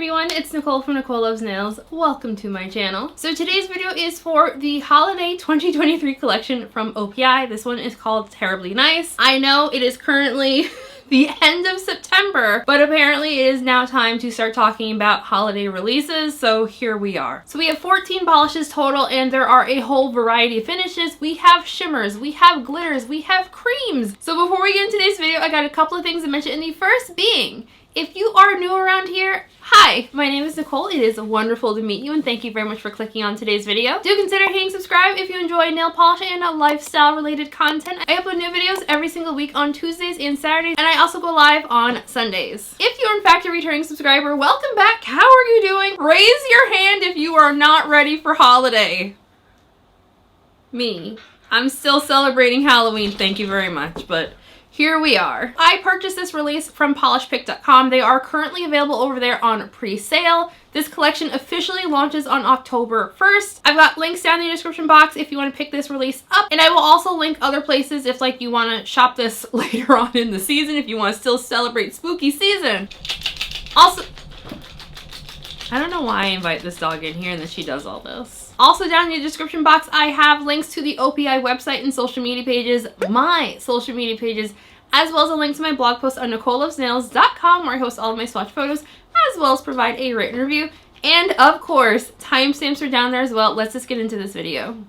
everyone, it's Nicole from Nicole Loves Nails. Welcome to my channel. So today's video is for the Holiday 2023 collection from OPI. This one is called Terribly Nice. I know it is currently the end of September, but apparently it is now time to start talking about holiday releases, so here we are. So we have 14 polishes total, and there are a whole variety of finishes. We have shimmers, we have glitters, we have creams. So before we get into today's video, I got a couple of things to mention, and the first being, if you are new around here, hi, my name is Nicole. It is wonderful to meet you, and thank you very much for clicking on today's video. Do consider hitting subscribe if you enjoy nail polish and lifestyle related content. I upload new videos every single week on Tuesdays and Saturdays, and I also go live on Sundays. If you're in fact a returning subscriber, welcome back. How are you doing? Raise your hand if you are not ready for holiday. Me. I'm still celebrating Halloween, thank you very much, but here we are. I purchased this release from polishpick.com. They are currently available over there on pre-sale. This collection officially launches on October 1st. I've got links down in the description box if you want to pick this release up. And I will also link other places if like you want to shop this later on in the season, if you want to still celebrate spooky season. Also, I don't know why I invite this dog in here and then she does all this. Also down in the description box, I have links to the OPI website and social media pages, my social media pages, as well as a link to my blog post on NicoleLovesNails.com, where I host all of my swatch photos, as well as provide a written review. And of course, timestamps are down there as well. Let's just get into this video.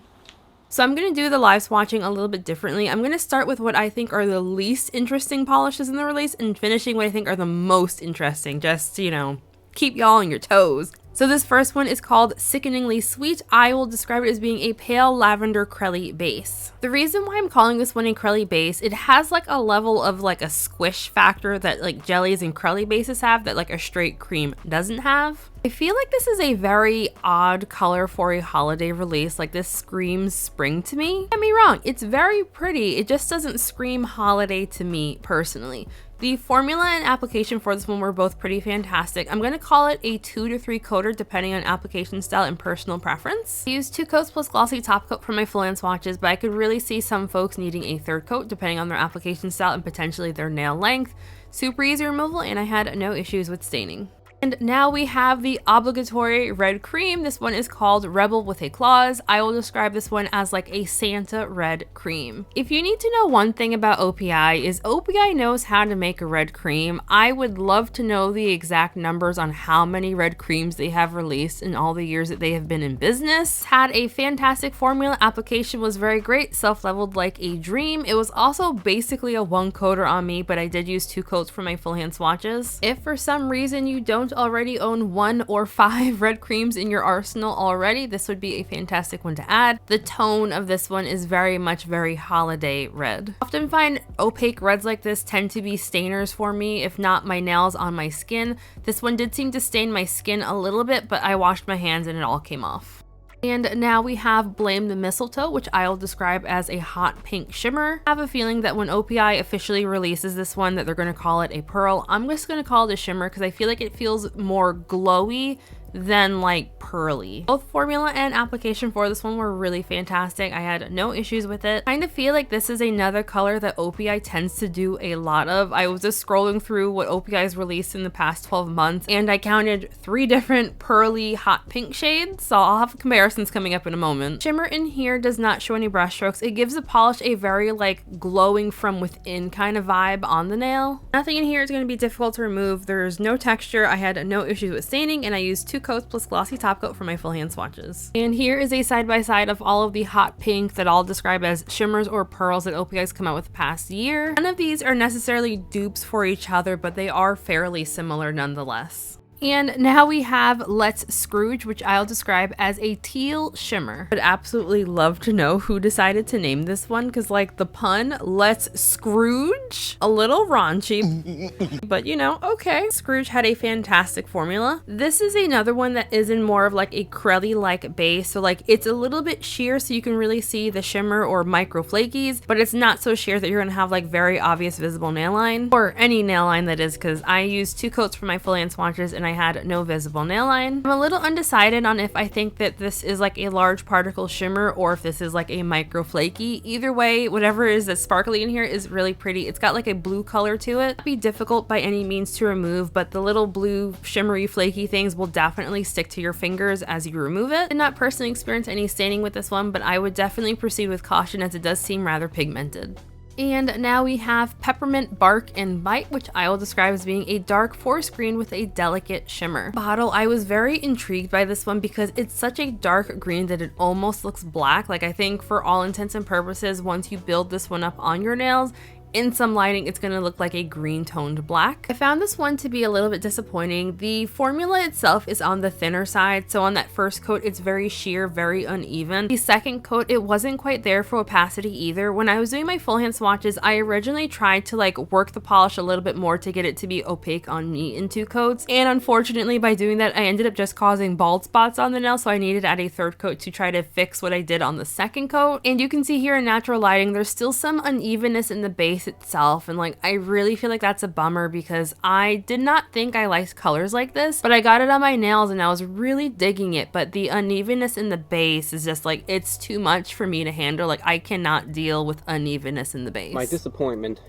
So I'm going to do the live swatching a little bit differently. I'm going to start with what I think are the least interesting polishes in the release and finishing what I think are the most interesting, just to, you know, keep y'all on your toes. So this first one is called Sickeningly Sweet. I will describe it as being a pale lavender crelly base. The reason why I'm calling this one a crelly base, it has like a level of like a squish factor that like jellies and crelly bases have that like a straight cream doesn't have. I feel like this is a very odd color for a holiday release. Like this screams spring to me. Don't get me wrong, it's very pretty. It just doesn't scream holiday to me personally. The formula and application for this one were both pretty fantastic. I'm going to call it a 2 to 3 coater depending on application style and personal preference. I used 2 coats plus glossy top coat for my full hand swatches, but I could really see some folks needing a 3rd coat depending on their application style and potentially their nail length. Super easy removal, and I had no issues with staining. And now we have the obligatory red cream. This one is called Rebel with a Clause. I will describe this one as like a Santa red cream. If you need to know one thing about OPI is OPI knows how to make a red cream. I would love to know the exact numbers on how many red creams they have released in all the years that they have been in business. Had a fantastic formula. Application was very great. Self-leveled like a dream. It was also basically a 1 coater on me, but I did use 2 coats for my full hand swatches. If for some reason you don't already own 1 or 5 red creams in your arsenal already, this would be a fantastic one to add. The tone of this one is very much very holiday red. I often find opaque reds like this tend to be stainers for me, if not my nails on my skin. This one did seem to stain my skin a little bit, but I washed my hands and it all came off. And now we have Blame the Mistletoe, which I'll describe as a hot pink shimmer. I have a feeling that when OPI officially releases this one that they're going to call it a pearl. I'm just going to call it a shimmer because I feel like it feels more glowy than like pearly. Both formula and application for this one were really fantastic. I had no issues with it. I kind of feel like this is another color that OPI tends to do a lot of. I was just scrolling through what OPI has released in the past 12 months and I counted 3 different pearly hot pink shades, so I'll have comparisons coming up in a moment. Shimmer in here does not show any brush strokes. It gives the polish a very like glowing from within kind of vibe on the nail. Nothing in here is going to be difficult to remove. There's no texture. I had no issues with staining, and I used 2 coats plus glossy top coat for my full hand swatches. And here is a side-by-side of all of the hot pink that I'll describe as shimmers or pearls that OPI has come out with the past year. None of these are necessarily dupes for each other, but they are fairly similar nonetheless. And now we have Let's Scrooge, which I'll describe as a teal shimmer. I'd absolutely love to know who decided to name this one, because like the pun, Let's Scrooge, a little raunchy, but you know, okay. Scrooge had a fantastic formula. This is another one that is in more of like a crelly-like base, so like it's a little bit sheer so you can really see the shimmer or micro flakies, but it's not so sheer that you're gonna have like very obvious visible nail line, or any nail line that is, because I used 2 coats for my full hand swatches and I had no visible nail line. I'm a little undecided on if I think that this is like a large particle shimmer or if this is like a micro flaky. Either way, whatever is that's sparkly in here is really pretty. It's got like a blue color to it. It'd be difficult by any means to remove, but the little blue shimmery flaky things will definitely stick to your fingers as you remove it. Did not personally experience any staining with this one, but I would definitely proceed with caution as it does seem rather pigmented. And now we have Peppermint Bark and Bite, which I will describe as being a dark forest green with a delicate shimmer. Bottle, I was very intrigued by this one because it's such a dark green that it almost looks black. Like, I think for all intents and purposes, once you build this one up on your nails, in some lighting, it's going to look like a green toned black. I found this one to be a little bit disappointing. The formula itself is on the thinner side, so on that first coat, it's very sheer, very uneven. The second coat, it wasn't quite there for opacity either. When I was doing my full hand swatches, I originally tried to like work the polish a little bit more to get it to be opaque on me in 2 coats, and unfortunately by doing that, I ended up just causing bald spots on the nail, so I needed to add a third coat to try to fix what I did on the second coat. And you can see here in natural lighting, there's still some unevenness in the base itself, and like I really feel like that's a bummer because I did not think I liked colors like this, but I got it on my nails and I was really digging it, but the unevenness in the base is just like, it's too much for me to handle. Like, I cannot deal with unevenness in the base. My disappointment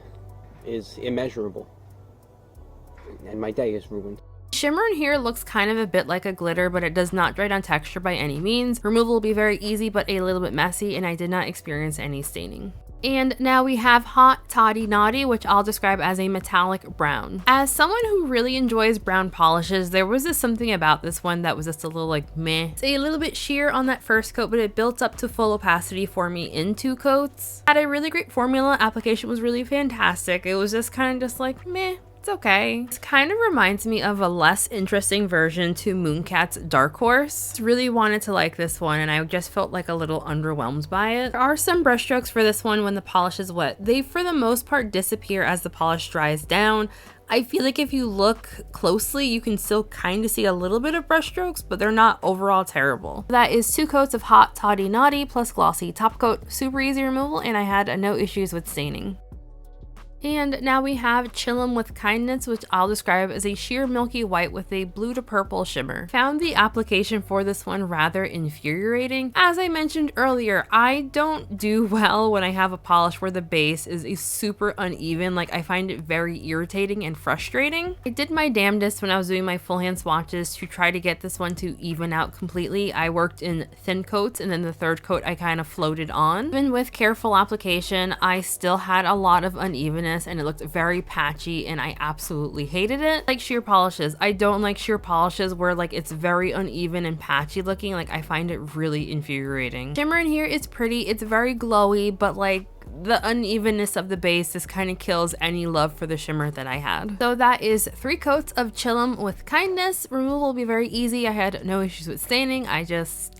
is immeasurable and my day is ruined. Shimmer in here looks kind of a bit like a glitter, but it does not dry down texture by any means. Removal will be very easy but a little bit messy, and I did not experience any staining. And now we have Hot Toddy Naughty, which I'll describe as a metallic brown. As someone who really enjoys brown polishes, there was just something about this one that was just a little like meh. It's a little bit sheer on that first coat, but it built up to full opacity for me in 2 coats. Had a really great formula, application was really fantastic. It was just kind of just like meh. It's okay. This kind of reminds me of a less interesting version to Mooncat's Dark Horse. I really wanted to like this one and I just felt like a little underwhelmed by it. There are some brush strokes for this one when the polish is wet. They for the most part disappear as the polish dries down. I feel like if you look closely, you can still kind of see a little bit of brush strokes, but they're not overall terrible. That is 2 coats of Hot Toddy Naughty plus glossy top coat. Super easy removal, and I had no issues with staining. And now we have Chill 'em with Kindness, which I'll describe as a sheer milky white with a blue to purple shimmer. Found the application for this one rather infuriating. As I mentioned earlier, I don't do well when I have a polish where the base is super uneven. Like, I find it very irritating and frustrating. I did my damnedest when I was doing my full hand swatches to try to get this one to even out completely. I worked in thin coats, and then the third coat I kind of floated on. Even with careful application, I still had a lot of unevenness, and it looked very patchy, and I absolutely hated it. Like sheer polishes, I don't like sheer polishes where like it's very uneven and patchy looking. Like, I find it really infuriating. Shimmer in here is pretty, it's very glowy, but like the unevenness of the base just kind of kills any love for the shimmer that I had. So that is 3 coats of Chill 'em with Kindness. Removal will be very easy. I had no issues with staining.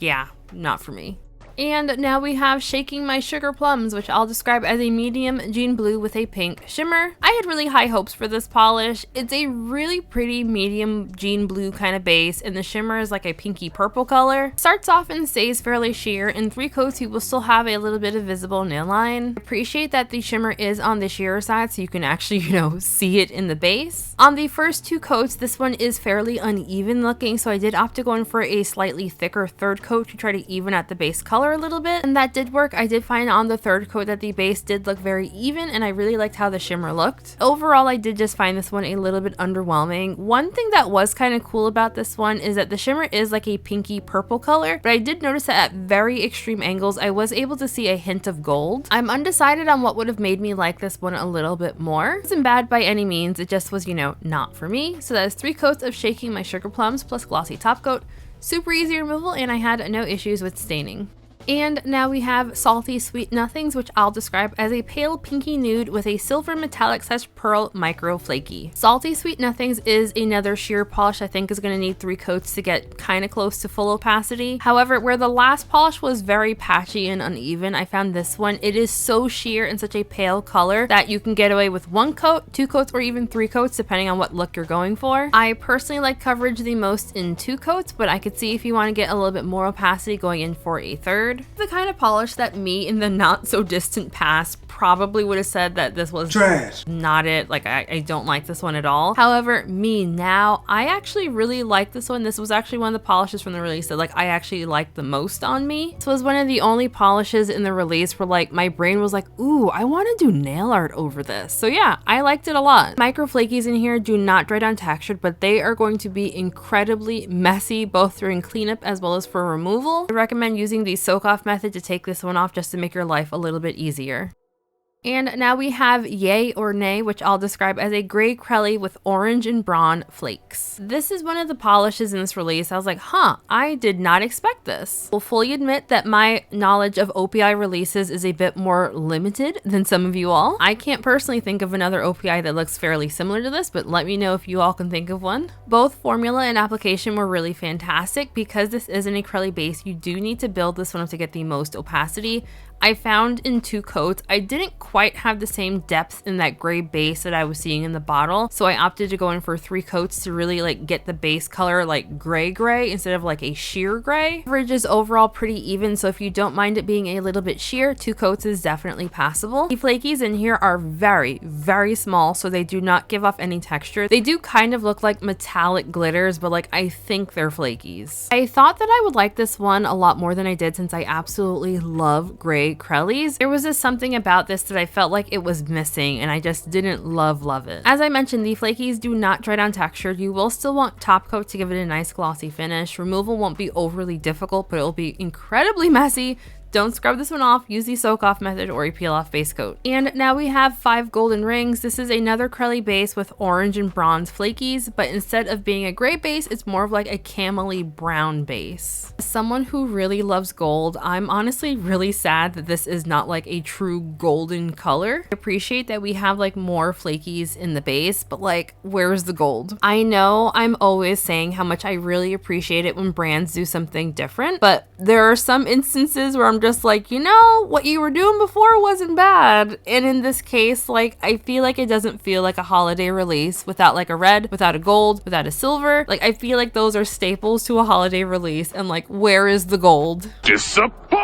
Yeah, not for me. And now we have Shaking My Sugarplums, which I'll describe as a medium jean blue with a pink shimmer. I had really high hopes for this polish. It's a really pretty medium jean blue kind of base, and the shimmer is like a pinky purple color. Starts off and stays fairly sheer. In 3 coats, you will still have a little bit of visible nail line. Appreciate that the shimmer is on the sheerer side, so you can actually, see it in the base. On the first 2 coats, this one is fairly uneven looking, so I did opt to go in for a slightly thicker third coat to try to even out the base color a little bit, and that did work. I did find on the third coat that the base did look very even, and I really liked how the shimmer looked. Overall, I did just find this one a little bit underwhelming. One thing that was kind of cool about this one is that the shimmer is like a pinky purple color, but I did notice that at very extreme angles, I was able to see a hint of gold. I'm undecided on what would have made me like this one a little bit more. It wasn't bad by any means, it just was, not for me. So that is 3 coats of Shaking My Sugarplums plus glossy top coat. Super easy removal, and I had no issues with staining. And now we have Salty Sweet Nothings, which I'll describe as a pale pinky nude with a silver metallic / pearl micro flaky. Salty Sweet Nothings is another sheer polish I think is going to need 3 coats to get kind of close to full opacity. However, where the last polish was very patchy and uneven, I found this one, it is so sheer and such a pale color that you can get away with 1 coat, 2 coats, or even 3 coats depending on what look you're going for. I personally like coverage the most in 2 coats, but I could see if you want to get a little bit more opacity going in for a third. standard. The kind of polish that me in the not so distant past probably would have said that this was trash. Not it. Like I don't like this one at all. However, me now, I actually really like this one. This was actually one of the polishes from the release that like I actually liked the most on me. This was one of the only polishes in the release where like my brain was like, ooh, I want to do nail art over this. So yeah, I liked it a lot. Micro flakies in here do not dry down textured, but they are going to be incredibly messy, both during cleanup as well as for removal. I recommend using the soak off method to take this one off just to make your life a little bit easier. And now we have Yay or Nay, which I'll describe as a gray crelly with orange and brawn flakes. This is one of the polishes in this release. I was like, huh, I did not expect this. Will fully admit that my knowledge of OPI releases is a bit more limited than some of you all. I can't personally think of another OPI that looks fairly similar to this, but let me know if you all can think of one. Both formula and application were really fantastic. Because this is an acrylic base, you do need to build this one up to get the most opacity. I found in 2 coats, I didn't quite have the same depth in that gray base that I was seeing in the bottle. So I opted to go in for 3 coats to really like get the base color like gray instead of like a sheer gray. Coverage is overall pretty even. So if you don't mind it being a little bit sheer, 2 coats is definitely passable. The flakies in here are very, very small. So they do not give off any texture. They do kind of look like metallic glitters, but like I think they're flakies. I thought that I would like this one a lot more than I did since I absolutely love gray crellies. There was just something about this that I felt like it was missing and I just didn't love it. As I mentioned, the flakies do not dry down textured. You will still want top coat to give it a nice glossy finish. Removal won't be overly difficult, but it will be incredibly messy. Don't scrub this one off, use the soak off method or a peel off base coat. And now we have 5 golden rings. This is another crelly base with orange and bronze flakies, but instead of being a gray base, it's more of like a camely brown base. As someone who really loves gold, I'm honestly really sad that this is not like a true golden color. I appreciate that we have like more flakies in the base, but like, where's the gold? I know I'm always saying how much I really appreciate it when brands do something different, but there are some instances where I'm just like, you know, what you were doing before wasn't bad. And in this case, like, I feel like it doesn't feel like a holiday release without like a red, without a gold, without a silver. Like, I feel like those are staples to a holiday release, and like, where is the gold? Disappointed!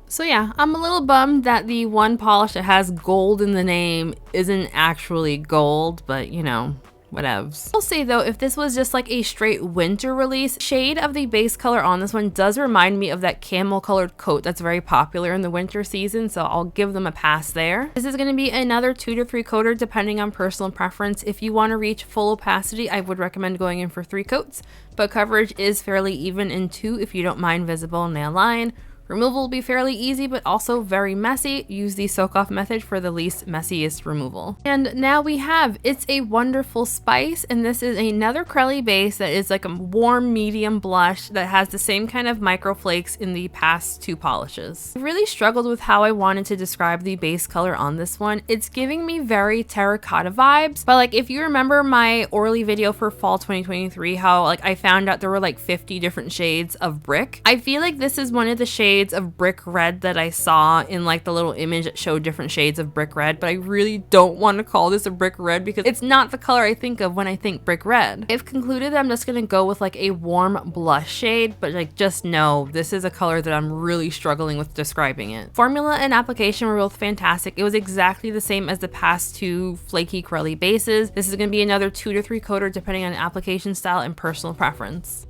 So yeah, I'm a little bummed that the one polish that has gold in the name isn't actually gold, but you know, whatevs. I'll say though, if this was just like a straight winter release, shade of the base color on this one does remind me of that camel colored coat that's very popular in the winter season, so I'll give them a pass there. This is going to be another 2 to 3 coater depending on personal preference. If you want to reach full opacity, I would recommend going in for 3 coats, but coverage is fairly even in 2 if you don't mind visible nail line. Removal will be fairly easy, but also very messy. Use the soak off method for the least messiest removal. And now we have It's a Wonderful Spice, and this is another crelly base that is like a warm medium blush that has the same kind of micro flakes in the past 2 polishes. I really struggled with how I wanted to describe the base color on this one. It's giving me very terracotta vibes, but like if you remember my Orly video for fall 2023, how like I found out there were like 50 different shades of brick. I feel like this is one of the shades of brick red that I saw in like the little image that showed different shades of brick red, but I really don't want to call this a brick red because it's not the color I think of when I think brick red. I've concluded that I'm just gonna go with like a warm blush shade, but like just know this is a color that I'm really struggling with describing it. Formula and application were both fantastic. It was exactly the same as the past 2 flaky crelly bases. This is gonna be another 2 to 3 coater depending on application style and personal preference.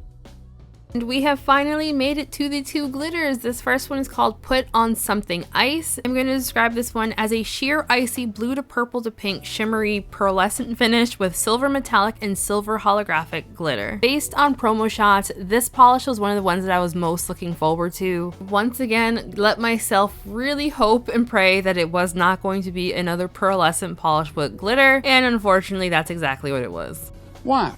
And we have finally made it to the 2 glitters. This first one is called Put on Something Ice. I'm going to describe this one as a sheer icy blue to purple to pink shimmery pearlescent finish with silver metallic and silver holographic glitter. Based on promo shots, this polish was one of the ones that I was most looking forward to. Once again, let myself really hope and pray that it was not going to be another pearlescent polish with glitter, and unfortunately that's exactly what it was. Why?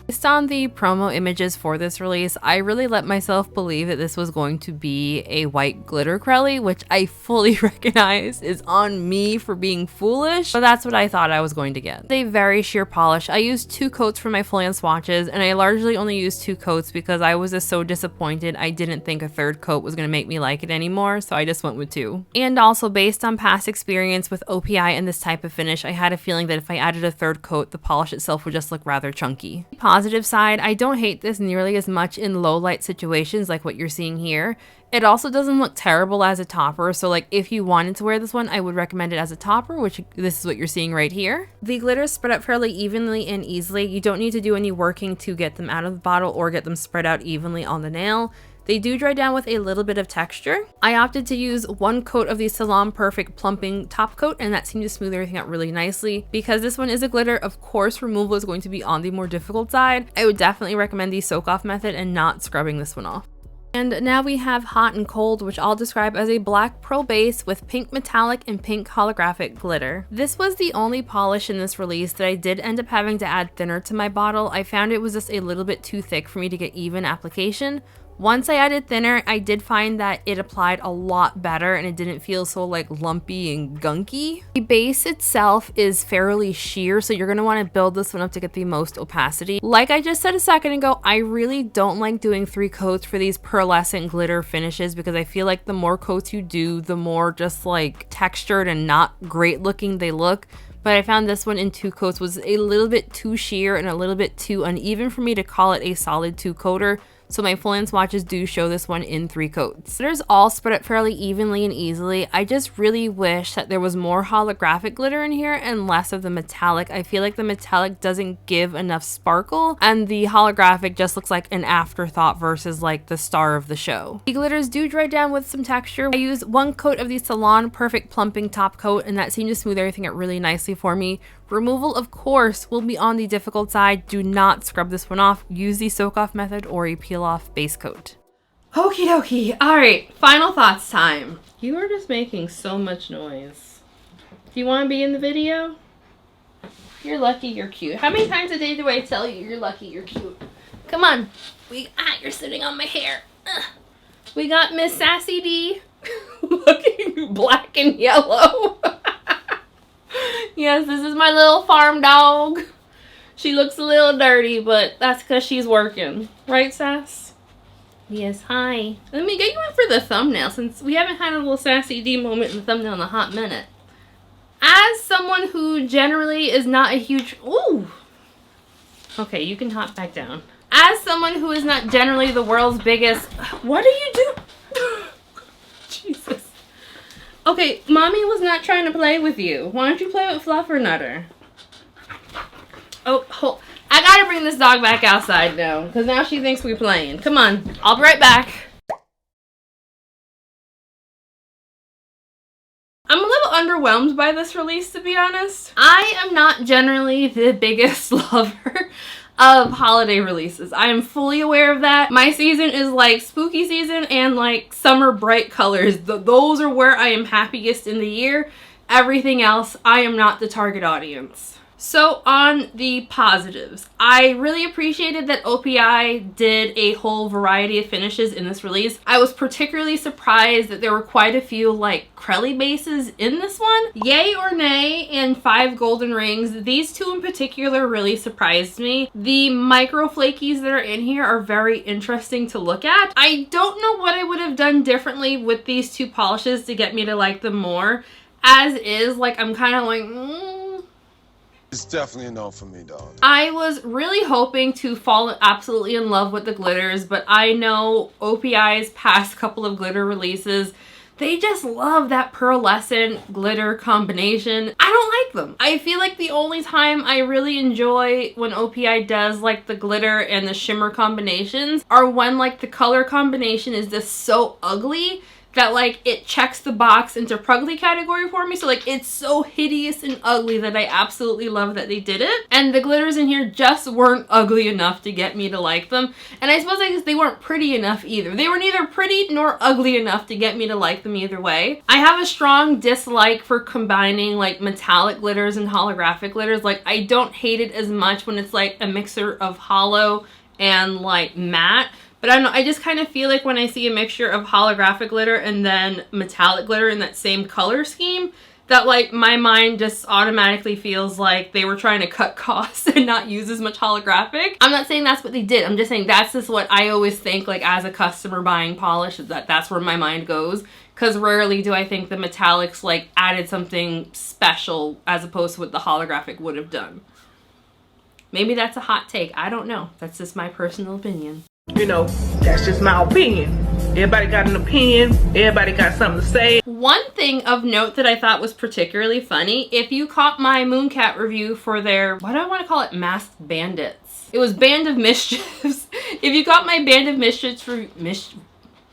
Based on the promo images for this release, I really let myself believe that this was going to be a white glitter crelly, which I fully recognize is on me for being foolish, but that's what I thought I was going to get. It's a very sheer polish. I used 2 coats for my fully on swatches, and I largely only used 2 coats because I was just so disappointed I didn't think a 3rd coat was going to make me like it anymore, so I just went with 2. And also based on past experience with OPI and this type of finish, I had a feeling that if I added a 3rd coat, the polish itself would just look rather chunky. Positive positive side, I don't hate this nearly as much in low light situations like what you're seeing here. It also doesn't look terrible as a topper, so like if you wanted to wear this one, I would recommend it as a topper, which this is what you're seeing right here. The glitters spread out fairly evenly and easily. You don't need to do any working to get them out of the bottle or get them spread out evenly on the nail. They do dry down with a little bit of texture. I opted to use one coat of the Salon Perfect Plumping Top Coat, and that seemed to smooth everything out really nicely. Because this one is a glitter, of course removal is going to be on the more difficult side. I would definitely recommend the soak off method and not scrubbing this one off. And now we have Hot and Cold, which I'll describe as a black pearl base with pink metallic and pink holographic glitter. This was the only polish in this release that I did end up having to add thinner to my bottle. I found it was just a little bit too thick for me to get even application. Once I added thinner, I did find that it applied a lot better and it didn't feel so like lumpy and gunky. The base itself is fairly sheer, so you're going to want to build this one up to get the most opacity. Like I just said a second ago, I really don't like doing 3 coats for these pearlescent glitter finishes because I feel like the more coats you do, the more just like textured and not great looking they look. But I found this one in 2 coats was a little bit too sheer and a little bit too uneven for me to call it a solid 2-coater. So my full-in swatches do show this one in 3 coats. Glitters all spread out fairly evenly and easily. I just really wish that there was more holographic glitter in here and less of the metallic. I feel like the metallic doesn't give enough sparkle and the holographic just looks like an afterthought versus like the star of the show. The glitters do dry down with some texture. I used 1 coat of the Salon Perfect Plumping Top Coat and that seemed to smooth everything out really nicely for me. Removal, of course, will be on the difficult side. Do not scrub this one off. Use the soak off method or a peel off base coat. Okie dokie. All right, final thoughts time. You are just making so much noise. Do you want to be in the video? You're lucky you're cute. How many times a day do I tell you you're lucky you're cute? Come on. You're sitting on my hair. Ugh. We got Miss Sassy D looking black and yellow. Yes, this is my little farm dog. She looks a little dirty, but that's because she's working. Right, Sass? Yes, hi. Let me get you in for the thumbnail since we haven't had a little Sassy D moment in the thumbnail in a hot minute. As someone who generally is not a huge... Ooh! Okay, you can hop back down. As someone who is not generally the world's biggest... What are you doing? Jesus. Okay, mommy was not trying to play with you. Why don't you play with Fluffernutter? Oh, I gotta bring this dog back outside now, because now she thinks we're playing. Come on, I'll be right back. I'm a little underwhelmed by this release, to be honest. I am not generally the biggest lover of holiday releases. I am fully aware of that. My season is like spooky season and like summer bright colors. Those are where I am happiest in the year. Everything else, I am not the target audience. So on the positives, I really appreciated that OPI did a whole variety of finishes in this release. I was particularly surprised that there were quite a few like Crelly bases in this one. Yay or Nay and 5 golden rings. These 2 in particular really surprised me. The micro flakies that are in here are very interesting to look at. I don't know what I would have done differently with these 2 polishes to get me to like them more. As is, like I'm kind of like, It's definitely a no for me, dog. I was really hoping to fall absolutely in love with the glitters, but I know OPI's past couple of glitter releases, they just love that pearlescent glitter combination. I don't like them. I feel like the only time I really enjoy when OPI does like the glitter and the shimmer combinations are when like the color combination is just so ugly that like it checks the box into Prugly category for me. So like it's so hideous and ugly that I absolutely love that they did it. And the glitters in here just weren't ugly enough to get me to like them. And I suppose I guess they weren't pretty enough either. They were neither pretty nor ugly enough to get me to like them either way. I have a strong dislike for combining like metallic glitters and holographic glitters. Like I don't hate it as much when it's like a mixer of hollow and like matte. But I don't know, I just kind of feel like when I see a mixture of holographic glitter and then metallic glitter in that same color scheme, that like my mind just automatically feels like they were trying to cut costs and not use as much holographic. I'm not saying that's what they did. I'm just saying that's just what I always think like as a customer buying polish, is that's where my mind goes. Because rarely do I think the metallics like added something special as opposed to what the holographic would have done. Maybe that's a hot take. I don't know. That's just my personal opinion. You know, that's just my opinion. Everybody got an opinion. Everybody got something to say. One thing of note that I thought was particularly funny, if you caught my Mooncat review for their, what do I want to call it, Masked Bandits. It was Band of Mischiefs. If you caught my Band of Mischiefs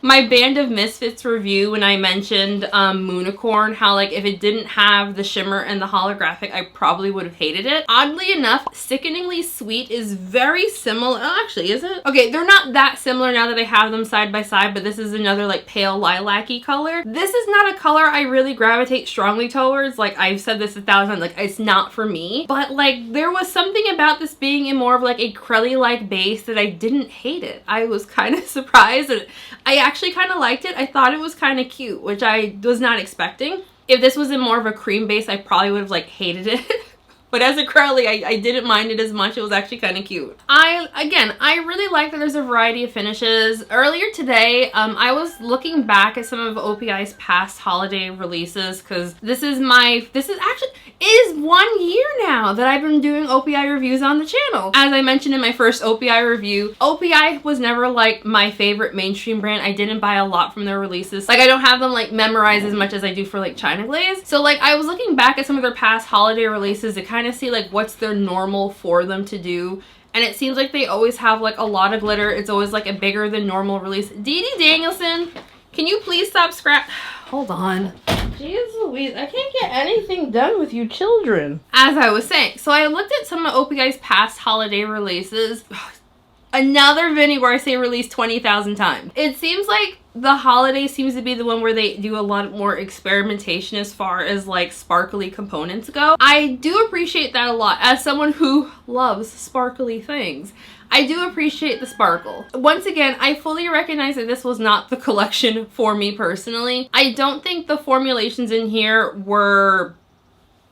my Band of Misfits review when I mentioned Moonicorn, how like if it didn't have the shimmer and the holographic, I probably would have hated it. Oddly enough, Sickeningly Sweet is very similar. Oh, actually, is it? Okay, they're not that similar now that I have them side by side, but this is another like pale lilac-y color. This is not a color I really gravitate strongly towards. Like I've said this 1,000 times, like it's not for me. But like there was something about this being in more of like a crelly-like base that I didn't hate it. I was kind of surprised, and I actually kind of liked it. I thought it was kind of cute, which I was not expecting. If this was in more of a cream base, I probably would have like hated it. But as a curly, I didn't mind it as much. It was actually kind of cute. I really like that there's a variety of finishes. Earlier today, I was looking back at some of OPI's past holiday releases because this is 1 year now that I've been doing OPI reviews on the channel. As I mentioned in my first OPI review, OPI was never like my favorite mainstream brand. I didn't buy a lot from their releases. Like I don't have them like memorized as much as I do for like China Glaze. So like I was looking back at some of their past holiday releases to kind of see like what's their normal for them to do, and it seems like they always have like a lot of glitter. It's always like a bigger than normal release. Dee Dee Danielson, can you please stop hold on. Jeez Louise, I can't get anything done with you children. As I was saying, so I looked at some of OPI's past holiday releases. Another Vinny where I say released 20,000 times. It seems like the holiday seems to be the one where they do a lot more experimentation as far as like sparkly components go. I do appreciate that a lot. As someone who loves sparkly things, I do appreciate the sparkle. Once again, I fully recognize that this was not the collection for me personally. I don't think the formulations in here were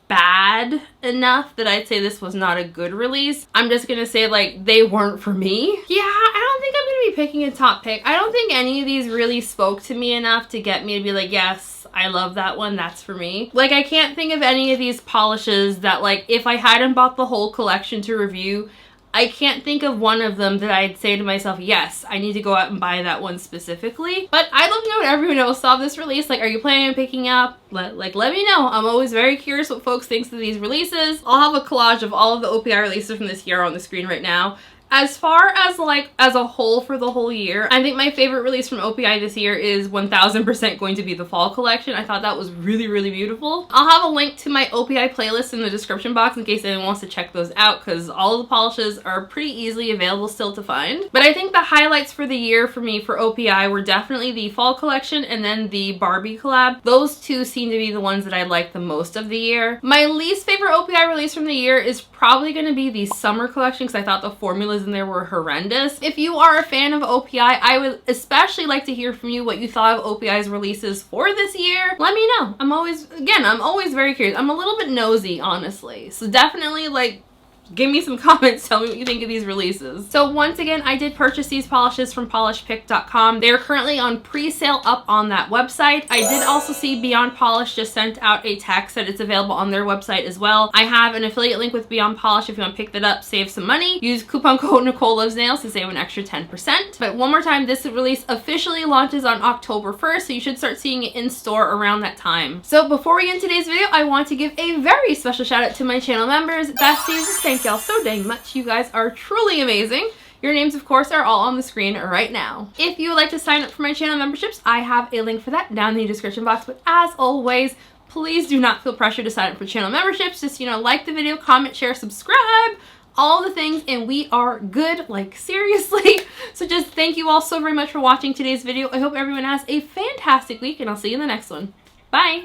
bad enough that I'd say this was not a good release. I'm just gonna say like they weren't for me. Yeah, I don't think I'm gonna be picking a top pick. I don't think any of these really spoke to me enough to get me to be like, yes, I love that one, that's for me. Like I can't think of any of these polishes that like if I hadn't bought the whole collection to review, I can't think of one of them that I'd say to myself, yes, I need to go out and buy that one specifically. But I'd love to know what everyone else saw this release. Like, are you planning on picking up? Let me know. I'm always very curious what folks think of these releases. I'll have a collage of all of the OPI releases from this year on the screen right now. As far as like as a whole for the whole year, I think my favorite release from OPI this year is 1000% going to be the fall collection. I thought that was really, really beautiful. I'll have a link to my OPI playlist in the description box in case anyone wants to check those out because all of the polishes are pretty easily available still to find. But I think the highlights for the year for me for OPI were definitely the fall collection and then the Barbie collab. Those two seem to be the ones that I like the most of the year. My least favorite OPI release from the year is probably going to be the summer collection because I thought the formulas in there were horrendous. If you are a fan of OPI, I would especially like to hear from you what you thought of OPI's releases for this year. Let me know. I'm always very curious. I'm a little bit nosy, honestly. So definitely like give me some comments, tell me what you think of these releases. So once again, I did purchase these polishes from polishpick.com. They're currently on pre-sale up on that website. I did also see Beyond Polish just sent out a text that it's available on their website as well. I have an affiliate link with Beyond Polish if you want to pick that up, save some money. Use coupon code Nicole Loves Nails to save an extra 10%. But one more time, this release officially launches on October 1st, so you should start seeing it in store around that time. So before we get into today's video, I want to give a very special shout out to my channel members. Besties, thank y'all so dang much. You guys are truly amazing. Your names, of course, are all on the screen right now. If you would like to sign up for my channel memberships, I have a link for that down in the description box. But as always, please do not feel pressure to sign up for channel memberships. Just, like the video, comment, share, subscribe, all the things, and we are good, like seriously. So just thank you all so very much for watching today's video. I hope everyone has a fantastic week, and I'll see you in the next one. Bye.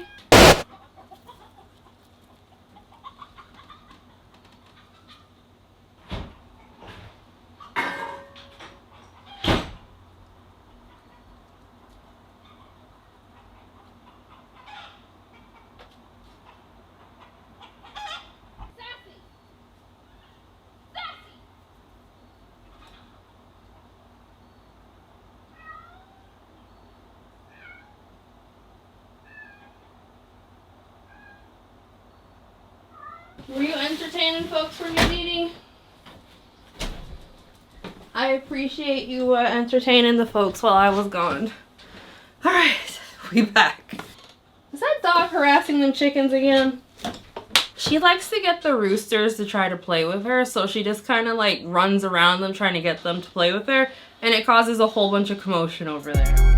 Were you entertaining folks for me, Dee Dee? I appreciate you entertaining the folks while I was gone. Alright, we back. Is that dog harassing them chickens again? She likes to get the roosters to try to play with her, so she just kind of like runs around them trying to get them to play with her, and it causes a whole bunch of commotion over there.